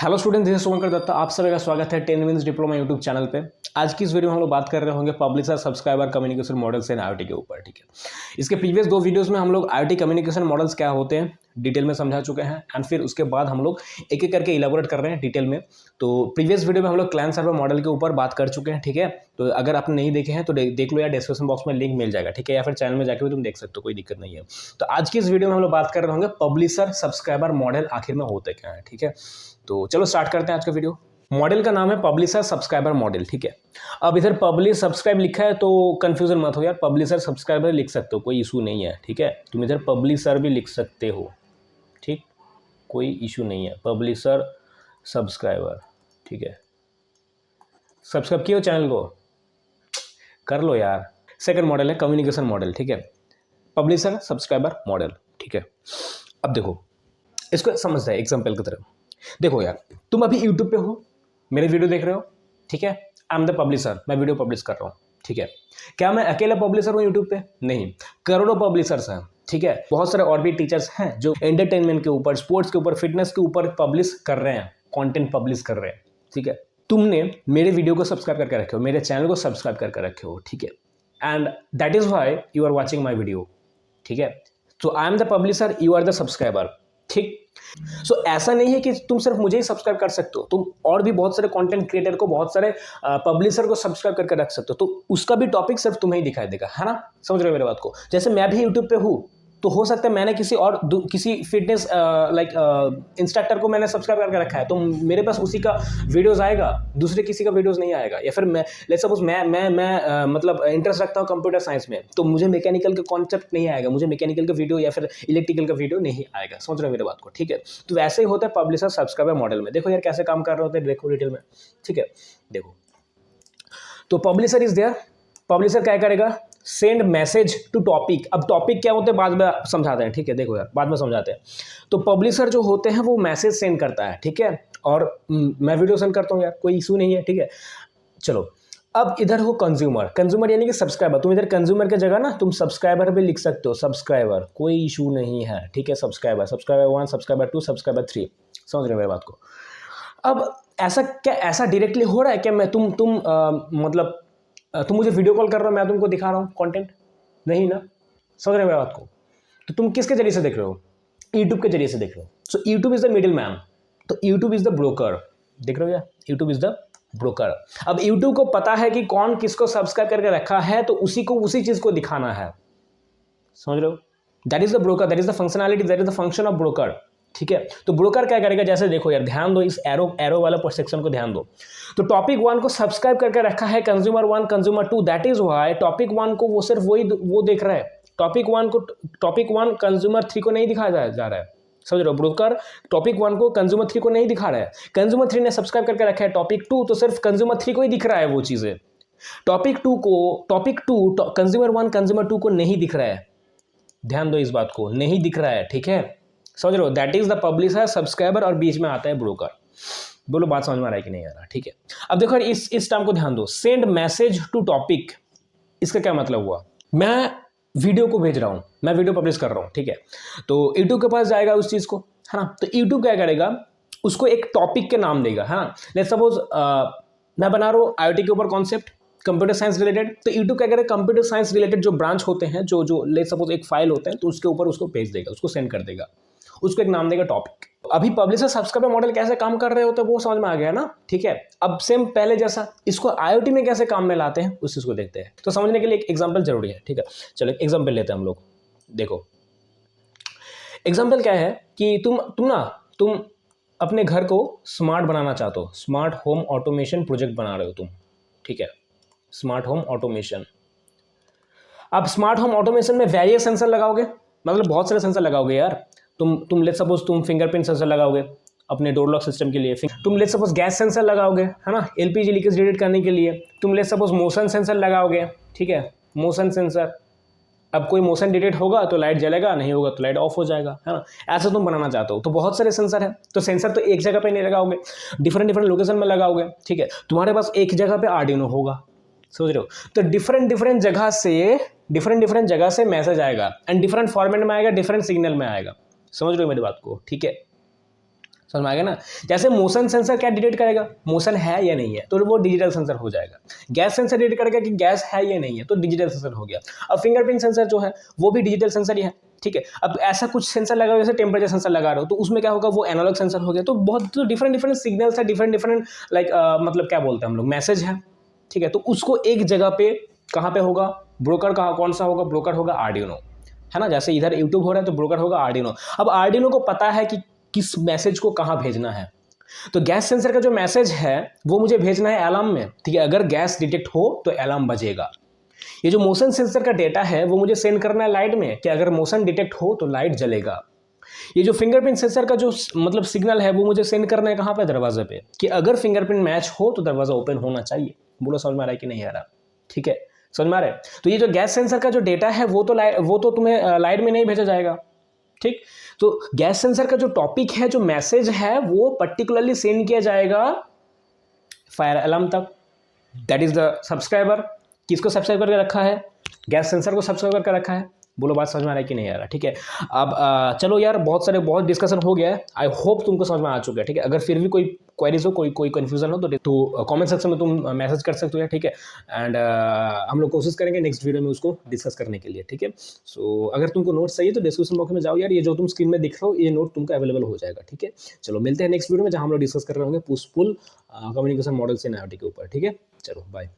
Hello student, this is शुभंकर दत्ता। आप सभी का स्वागत है 10 मिनट्स डिप्लोमा यूट्यूब चैनल पे। आज की इस वीडियो में हम लोग बात कर रहे होंगे publisher subscriber communication models and IoT के ऊपर। ठीक है, इसके प्रीवियस 2 वीडियोस में हम लोग आईओटी कम्युनिकेशन मॉडल्स क्या होते हैं डिटेल में समझा चुके हैं एंड फिर उसके बाद हम लोग एक एक करके इलाबोरेट कर रहे हैं डिटेल में। तो प्रीवियस वीडियो में हम लोग क्लाइंट सर्वर मॉडल के ऊपर बात कर चुके हैं। ठीक है, तो अगर आपने नहीं देखे हैं तो देख लो या डिस्क्रिप्शन बॉक्स में लिंक मिल जाएगा। ठीक है, या फिर चैनल में जाकर भी तुम देख सकते हो, कोई दिक्कत नहीं है। तो आज की इस वीडियो में हम लोग बात कर रहे होंगे पब्लिशर सब्सक्राइबर मॉडल आखिर में होते क्या है। ठीक है, तो चलो स्टार्ट करते हैं आज का वीडियो। मॉडल का नाम है पब्लिशर सब्सक्राइबर मॉडल। ठीक है, अब इधर पब्लिश सब्सक्राइब लिखा है तो कंफ्यूजन मत हो यार, पब्लिशर सब्सक्राइबर लिख सकते हो, कोई इशू नहीं है। ठीक है, तुम इधर पब्लिशर भी लिख सकते हो, ठीक, कोई इशू नहीं है। पब्लिशर सब्सक्राइबर, ठीक है। सब्सक्राइब किए हो चैनल को, कर लो यार। सेकंड मॉडल है कम्युनिकेशन मॉडल। ठीक है, पब्लिशर सब्सक्राइबर मॉडल। ठीक है, अब देखो इसको समझते हैं एग्जाम्पल की तरह। देखो यार, तुम अभी यूट्यूब पे हो, मेरे वीडियो देख रहे हो। ठीक है, आई एम द पब्लिशर, मैं वीडियो पब्लिश कर रहा हूँ। ठीक है, क्या मैं अकेला पब्लिशर हूँ यूट्यूब पे? नहीं, करोड़ों पब्लिशर्स हैं। ठीक है, बहुत सारे और भी टीचर्स हैं जो एंटरटेनमेंट के ऊपर, स्पोर्ट्स के ऊपर, फिटनेस के ऊपर पब्लिश कर रहे हैं, कंटेंट पब्लिश कर रहे हैं। ठीक है, तुमने मेरे वीडियो को सब्सक्राइब करके रखे हो, मेरे चैनल को सब्सक्राइब करके रखे हो। ठीक है, and that is why you are watching my video. ठीक है, तो I am the publisher, you are the subscriber. ठीक, सो ऐसा नहीं है कि तुम सिर्फ मुझे ही सब्सक्राइब कर सकते हो, तुम और भी बहुत सारे कंटेंट क्रिएटर को, बहुत सारे पब्लिशर को सब्सक्राइब करके रख सकते हो, तो उसका भी टॉपिक सिर्फ तुम्हें ही दिखाई देगा, है ना। समझ रहे हो मेरे बात को? जैसे मैं भी यूट्यूब पे हूँ, तो हो सकता है मैंने किसी और किसी फिटनेस इंस्ट्रक्टर को मैंने सब्सक्राइब करके रखा है, तो मेरे पास उसी का वीडियोस आएगा, दूसरे किसी का वीडियोस नहीं आएगा। या फिर मैं लेट्स सपोज मैं मतलब इंटरेस्ट रखता हूँ कंप्यूटर साइंस में, तो मुझे मैकेनिकल का कॉन्सेप्ट नहीं आएगा, मुझे मैकेनिकल का वीडियो या फिर इलेक्ट्रिकल का वीडियो नहीं आएगा। समझ रहे हो मेरे बात को? ठीक है, तो वैसे ही होता है पब्लिशर सब्सक्राइबर मॉडल में। देखो यार कैसे काम कर रहे होते हैं, देखो डिटेल में। ठीक है, देखो तो पब्लिशर इज देयर। पब्लिशर क्या करेगा? Send message to topic. अब टॉपिक क्या होते हैं बाद में समझाते हैं। ठीक है, देखो यार बाद में समझाते हैं। तो पब्लिशर जो होते हैं वो मैसेज सेंड करता है। ठीक है, और मैं वीडियो सेंड करता हूँ यार, कोई इशू नहीं है। ठीक है, चलो अब इधर हो कंज्यूमर। कंज्यूमर यानी कि सब्सक्राइबर। तुम इधर कंज्यूमर की जगह ना तुम सब्सक्राइबर भी लिख सकते हो, सब्सक्राइबर, कोई इशू नहीं है। ठीक है, सब्सक्राइबर, सब्सक्राइबर 1, सब्सक्राइबर 2, सब्सक्राइबर 3। समझ रहे हो मेरी बात को? अब ऐसा क्या, ऐसा डायरेक्टली हो रहा है क्या? मैं मतलब तुम मुझे वीडियो कॉल कर रहे हो, मैं तुमको दिखा रहा हूँ कंटेंट? नहीं ना। समझ रहे हो मेरी बात को? तो तुम किसके जरिए से देख रहे हो? यूट्यूब के जरिए से देख रहे हो। So YouTube is the middle man, तो यूट्यूब इज द ब्रोकर। देख रहे हो या? YouTube is the broker. अब यूट्यूब को पता है कि कौन किसको सब्सक्राइब करके रखा है, तो उसी को उसी चीज को दिखाना है। समझ रहे हो? That is the broker, that is the functionality, that is the function of broker. ठीक है, तो ब्रोकर क्या करेगा? जैसे देखो यार, ध्यान दो, इस एरो वाला सेक्शन को ध्यान दो। तो टॉपिक 1 को सब्सक्राइब करके रखा है consumer 1, consumer 2। That is why topic 1 को वो सिर्फ वो देख रहा है। टॉपिक 1 कंज्यूमर 3 को नहीं दिखाया जा रहा है। समझ रहे हो? ब्रोकर टॉपिक 1 को कंज्यूमर 3 को नहीं दिखा रहा है। कंज्यूमर 3 ने सब्सक्राइब करके रखा है टॉपिक 2, तो सिर्फ कंज्यूमर 3 को ही दिख रहा है वो चीजें। टॉपिक 2 कंज्यूमर 1, कंज्यूमर 2 को नहीं दिख रहा है। ध्यान दो इस बात को, नहीं दिख रहा है। ठीक है, समझ रहे हो? That is the publisher subscriber, और बीच में आता है ब्रोकर। बोलो बात समझ में आ रहा है कि नहीं आ रहा? ठीक है, अब देखो इस टर्म को ध्यान दो, सेंड मैसेज टू टॉपिक। इसका क्या मतलब हुआ? मैं वीडियो को भेज रहा हूं, मैं वीडियो पब्लिश कर रहा हूं। ठीक है, तो यूट्यूब के पास जाएगा उस चीज को, है ना। तो यूट्यूब क्या करेगा? उसको एक टॉपिक के नाम देगा, है ना। लेट्स सपोज मैं बना रहा हूं आईओटी के ऊपर कॉन्सेप्ट, कंप्यूटर साइंस रिलेटेड। तो यूट्यूब क्या करेगा? कंप्यूटर साइंस रिलेटेड जो ब्रांच होते हैं, जो लेट्स सपोज एक फाइल होता है, तो उसके ऊपर उसको भेज देगा, उसको सेंड कर देगा, उसको एक नाम देगा टॉपिक। अभी पब्लिशर सब्सक्राइबर मॉडल कैसे काम कर रहे होते हैं वो समझ में आ गया ना। ठीक है, अब सेम पहले जैसा इसको आईओटी में कैसे काम में लाते हैं उस चीज को देखते हैं। तो समझने के लिए एक एग्जांपल जरूरी है। ठीक है, चलो एग्जांपल लेते हैं हम लोग। देखो एग्जांपल क्या है कि तुम अपने घर को स्मार्ट बनाना चाहते हो, स्मार्ट होम ऑटोमेशन प्रोजेक्ट बना रहे हो तुम। ठीक है, स्मार्ट होम ऑटोमेशन। अब स्मार्ट होम ऑटोमेशन में वेरियस सेंसर लगाओगे, मतलब बहुत सारे सेंसर लगाओगे यार। तुम लेट्स सपोज तुम फिंगरप्रिंट सेंसर लगाओगे अपने डोर लॉक सिस्टम के लिए। तुम लेट्स सपोज गैस सेंसर लगाओगे, है ना, एलपीजी लीकेज डिटेक्ट करने के लिए। तुम लेट्स सपोज मोशन सेंसर लगाओगे। ठीक है, मोशन सेंसर। अब कोई मोशन डिटेक्ट होगा तो लाइट जलेगा, नहीं होगा तो लाइट ऑफ हो जाएगा, है ना। ऐसा तुम बनाना चाहते हो, तो बहुत सारे सेंसर है। तो सेंसर तो एक जगह पे नहीं लगाओगे, डिफरेंट लोकेशन में लगाओगे। ठीक है, तुम्हारे पास एक जगह पे आर्डिनो होगा। समझ रहे हो? तो डिफरेंट जगह से मैसेज आएगा, एंड डिफरेंट फॉर्मेट में आएगा, डिफरेंट सिग्नल में आएगा। समझ रहे हो मेरी बात को? ठीक है, समझ में आ गया ना। जैसे मोशन सेंसर क्या डिटेक्ट करेगा, मोशन है या नहीं है, तो वो डिजिटल सेंसर हो जाएगा। गैस सेंसर डिटेक्ट करेगा कि गैस है या नहीं है, तो डिजिटल सेंसर हो गया। अब फिंगरप्रिंट सेंसर जो है वो भी डिजिटल सेंसर ही है, ठीक है। अब ऐसा कुछ सेंसर लगा हो, जैसे टेम्परेचर सेंसर लगा रहे हो, तो उसमें क्या होगा, वो एनालॉग सेंसर हो गया। तो बहुत तो डिफरेंट डिफरेंट सिग्नल्स है, डिफरेंट डिफरेंट लाइक मतलब क्या बोलते हैं हम लोग, मैसेज है, ठीक है। तो उसको एक जगह पे कहाँ पे होगा, ब्रोकर कहाँ, कौन सा होगा, ब्रोकर होगा आर्डिनो, है ना। जैसे इधर यूट्यूब हो रहा है तो ब्रोकर होगा आर्डिनो। अब आर्डिनो को पता है कि किस मैसेज को कहाँ भेजना है। तो गैस सेंसर का जो मैसेज है वो मुझे भेजना है अलार्म में, ठीक है। अगर गैस डिटेक्ट हो तो अलार्म बजेगा। ये जो मोशन सेंसर का डेटा है वो मुझे सेंड करना है लाइट में, कि अगर मोशन डिटेक्ट हो तो लाइट जलेगा। ये जो फिंगरप्रिंट सेंसर का जो मतलब सिग्नल है वो मुझे सेंड करना है कहाँ पे, दरवाजे पे, कि अगर फिंगरप्रिंट मैच हो तो दरवाजा ओपन होना चाहिए। बोलो समझ में आ रहा है कि नहीं आ रहा, ठीक है, समझ में आ रहा है। तो ये जो गैस सेंसर का जो डेटा है वो तो तुम्हें लाइट में नहीं भेजा जाएगा, ठीक। तो गैस सेंसर का जो टॉपिक है, जो मैसेज है, वो पर्टिकुलरली सेंड किया जाएगा फायर अलार्म तक। That is the subscriber. किसको सब्सक्राइब करके रखा है, गैस सेंसर को सब्सक्राइब करके रखा है। बोलो बात समझ में आ रहा है कि नहीं आ रहा, ठीक है। अब चलो यार, बहुत डिस्कशन हो गया है, आई होप तुमको समझ में आ चुका है, ठीक है। अगर फिर भी कोई क्वेरीज हो, कोई कन्फ्यूजन हो तो कमेंट सेक्शन में तुम मैसेज कर सकते हो, ठीक है। एंड हम लोग कोशिश करेंगे नेक्स्ट वीडियो में उसको डिस्कस करने के लिए, ठीक है। सो अगर तुमको नोट चाहिए तो डिस्क्रिप्शन बॉक्स में जाओ यार, ये जो तुम स्क्रीन में दिख रहे हो ये नोट तुमको अवेलेबल हो जाएगा, ठीक है। चलो मिलते हैं नेक्स्ट वीडियो में, जहाँ हम लोग डिस्कस कर रहे होंगे push pull communication models in IoT के ऊपर, ठीक है। चलो बाय।